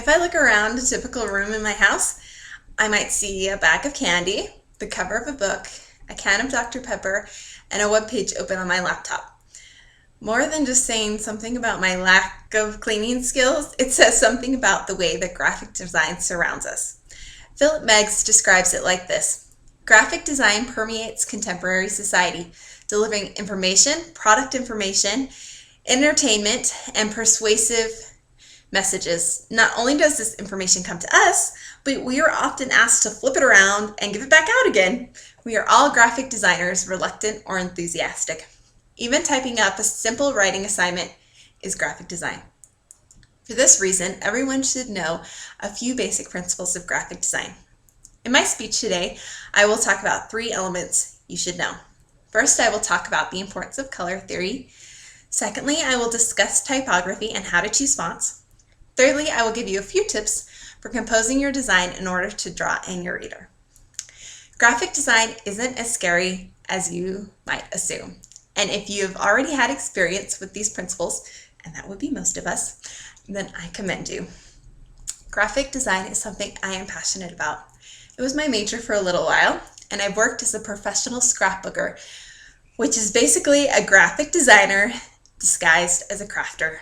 If I look around a typical room in my house, I might see a bag of candy, the cover of a book, a can of Dr. Pepper, and a web page open on my laptop. More than just saying something about my lack of cleaning skills, it says something about the way that graphic design surrounds us. Philip Meggs describes it like this: graphic design permeates contemporary society, delivering information, product information, entertainment, and persuasive messages. Not only does this information come to us, but we are often asked to flip it around and give it back out again. We are all graphic designers, reluctant or enthusiastic. Even typing up a simple writing assignment is graphic design. For this reason, everyone should know a few basic principles of graphic design. In my speech today, I will talk about 3 elements you should know. First, I will talk about the importance of color theory. Secondly, I will discuss typography and how to choose fonts. Thirdly, I will give you a few tips for composing your design in order to draw in your reader. Graphic design isn't as scary as you might assume. And if you have already had experience with these principles, and that would be most of us, then I commend you. Graphic design is something I am passionate about. It was my major for a little while, and I've worked as a professional scrapbooker, which is basically a graphic designer disguised as a crafter.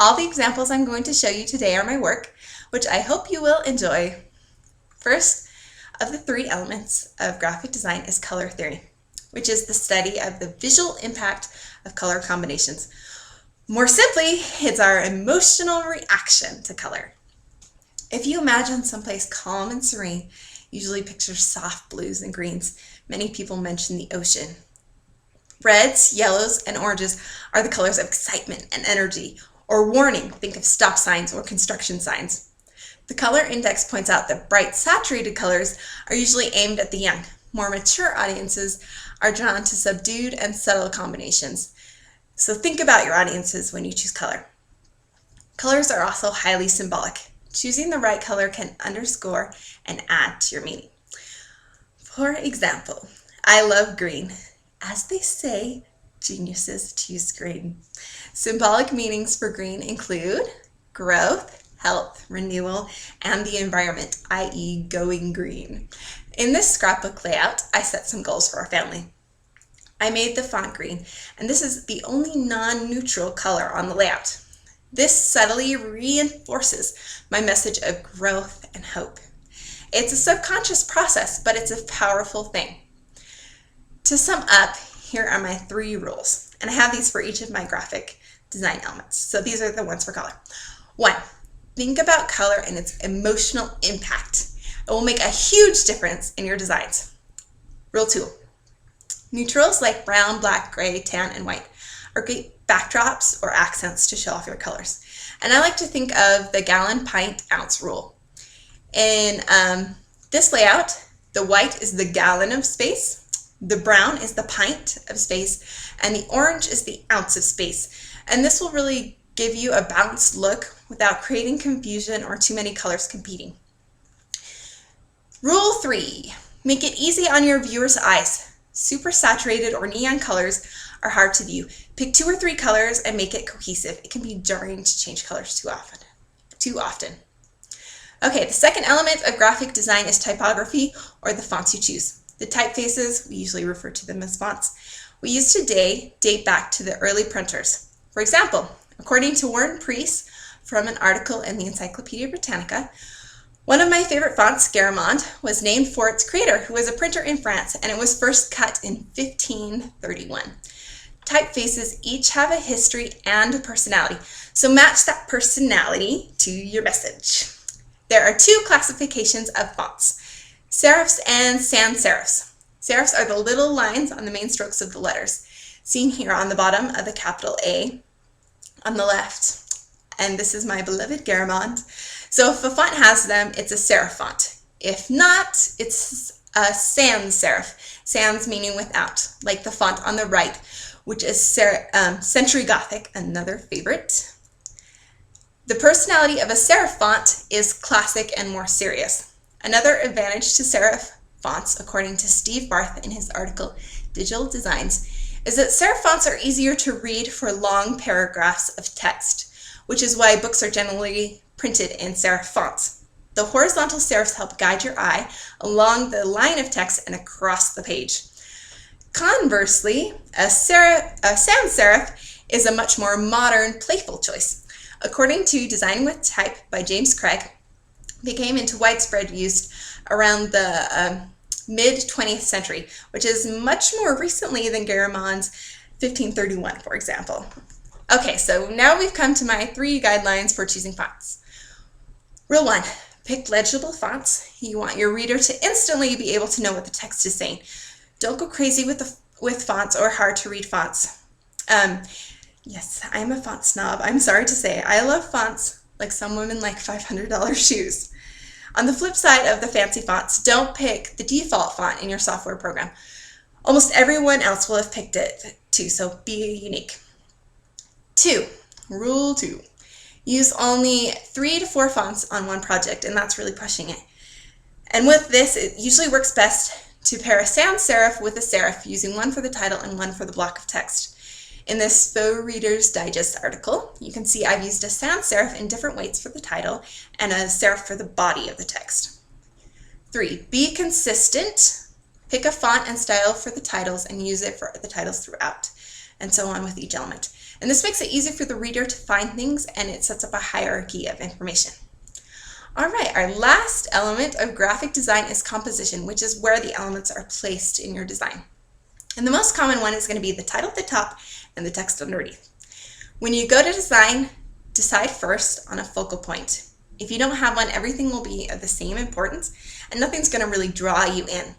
All the examples I'm going to show you today are my work, which I hope you will enjoy. First of the 3 elements of graphic design is color theory, which is the study of the visual impact of color combinations. More simply, it's our emotional reaction to color. If you imagine someplace calm and serene, usually picture soft blues and greens. Many people mention the ocean. Reds, yellows, and oranges are the colors of excitement and energy, or warning. Think of stop signs or construction signs. The color index points out that bright, saturated colors are usually aimed at the young. More mature audiences are drawn to subdued and subtle combinations. So think about your audiences when you choose color. Colors are also highly symbolic. Choosing the right color can underscore and add to your meaning. For example, I love green. As they say, geniuses choose green. Symbolic meanings for green include growth, health, renewal, and the environment, i.e. going green. In this scrapbook layout, I set some goals for our family. I made the font green, and this is the only non-neutral color on the layout. This subtly reinforces my message of growth and hope. It's a subconscious process, but it's a powerful thing. To sum up, here are my 3 rules, and I have these for each of my graphic design elements. So these are the ones for color. 1, think about color and its emotional impact. It will make a huge difference in your designs. Rule 2, neutrals like brown, black, gray, tan, and white are great backdrops or accents to show off your colors. And I like to think of the gallon, pint, ounce rule. In this layout, the white is the gallon of space, the brown is the pint of space, and the orange is the ounce of space. And this will really give you a balanced look without creating confusion or too many colors competing. Rule 3, make it easy on your viewers' eyes. Super saturated or neon colors are hard to view. Pick 2 or 3 colors and make it cohesive. It can be jarring to change colors too often. Okay, the second element of graphic design is typography, or the fonts you choose. The typefaces, we usually refer to them as fonts, we use today date back to the early printers. For example, according to Warren Preece from an article in the Encyclopedia Britannica, one of my favorite fonts, Garamond, was named for its creator, who was a printer in France, and it was first cut in 1531. Typefaces each have a history and a personality, so match that personality to your message. There are 2 classifications of fonts: serifs and sans serifs. Serifs are the little lines on the main strokes of the letters, seen here on the bottom of the capital A on the left. And this is my beloved Garamond. So if a font has them, it's a serif font. If not, it's a sans serif. Sans meaning without, like the font on the right, which is Century Gothic, another favorite. The personality of a serif font is classic and more serious. Another advantage to serif fonts, according to Steve Barth in his article Digital Designs, is that serif fonts are easier to read for long paragraphs of text, which is why books are generally printed in serif fonts. The horizontal serifs help guide your eye along the line of text and across the page. Conversely, a sans serif is a much more modern, playful choice. According to Designing with Type by James Craig, became into widespread use around the mid-20th century, which is much more recently than Garamond's 1531, for example. Okay, so now we've come to my 3 guidelines for choosing fonts. Rule 1, pick legible fonts. You want your reader to instantly be able to know what the text is saying. Don't go crazy with fonts or hard to read fonts. Yes, I'm a font snob. I'm sorry to say. I love fonts like some women like $500 shoes. On the flip side of the fancy fonts, don't pick the default font in your software program. Almost everyone else will have picked it too, so be unique. Rule 2. Use only 3 to 4 fonts on one project, and that's really pushing it. And with this, it usually works best to pair a sans serif with a serif, using one for the title and one for the block of text. In this Faux Reader's Digest article, you can see I've used a sans serif in different weights for the title and a serif for the body of the text. 3. Be consistent. Pick a font and style for the titles and use it for the titles throughout, and so on with each element. And this makes it easy for the reader to find things, and it sets up a hierarchy of information. All right, our last element of graphic design is composition, which is where the elements are placed in your design. And the most common one is going to be the title at the top and the text underneath. When you go to design, decide first on a focal point. If you don't have one, everything will be of the same importance, and nothing's going to really draw you in.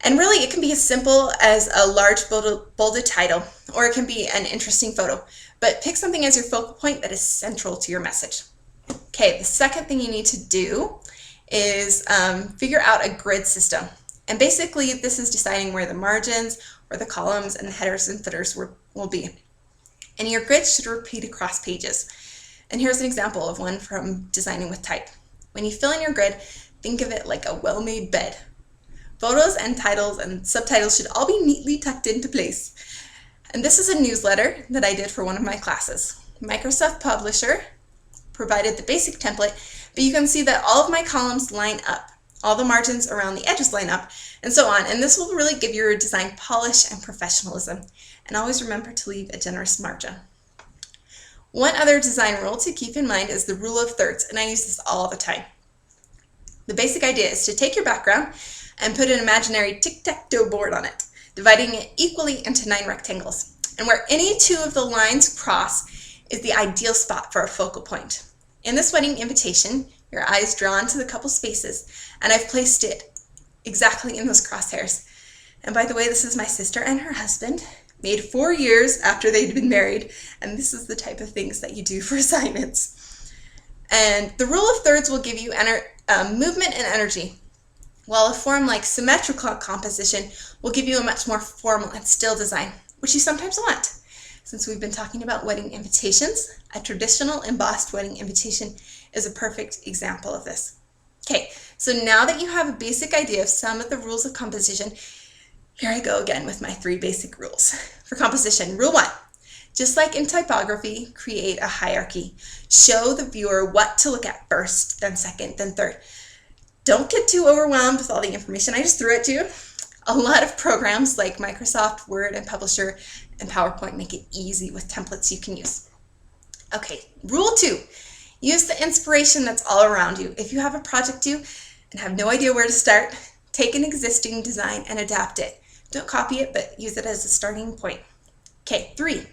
And really, it can be as simple as a large bolded title, or it can be an interesting photo. But pick something as your focal point that is central to your message. Okay, the second thing you need to do is figure out a grid system. And basically, this is deciding where the margins or the columns and the headers and footers will be. And your grid should repeat across pages. And here's an example of one from Designing with Type. When you fill in your grid, think of it like a well-made bed. Photos and titles and subtitles should all be neatly tucked into place. And this is a newsletter that I did for one of my classes. Microsoft Publisher provided the basic template, but you can see that all of my columns line up. All the margins around the edges line up, and so on. And this will really give your design polish and professionalism. And always remember to leave a generous margin. One other design rule to keep in mind is the rule of thirds, and I use this all the time. The basic idea is to take your background and put an imaginary tic-tac-toe board on it, dividing it equally into 9 rectangles. And where any 2 of the lines cross is the ideal spot for a focal point. In this wedding invitation, your eye is drawn to the couple's faces, and I've placed it exactly in those crosshairs. And by the way, this is my sister and her husband, made 4 years after they'd been married, and this is the type of things that you do for assignments. And the rule of thirds will give you movement and energy, while a form like symmetrical composition will give you a much more formal and still design, which you sometimes want. Since we've been talking about wedding invitations, a traditional embossed wedding invitation is a perfect example of this. Okay, so now that you have a basic idea of some of the rules of composition, here I go again with my 3 basic rules. For composition, rule 1, just like in typography, create a hierarchy. Show the viewer what to look at first, then second, then third. Don't get too overwhelmed with all the information I just threw at you. A lot of programs like Microsoft Word and Publisher and PowerPoint make it easy with templates you can use. Okay, rule 2. Use the inspiration that's all around you. If you have a project due and have no idea where to start, take an existing design and adapt it. Don't copy it, but use it as a starting point. Okay, 3.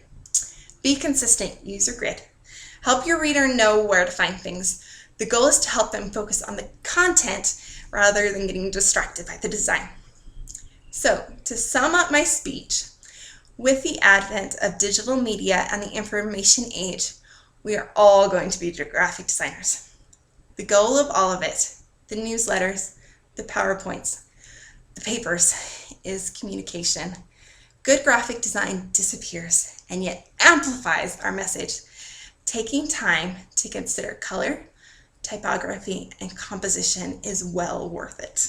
Be consistent. Use your grid. Help your reader know where to find things. The goal is to help them focus on the content rather than getting distracted by the design. So, to sum up my speech, with the advent of digital media and the information age, we are all going to be graphic designers. The goal of all of it, the newsletters, the PowerPoints, the papers, is communication. Good graphic design disappears and yet amplifies our message. Taking time to consider color, typography, and composition is well worth it.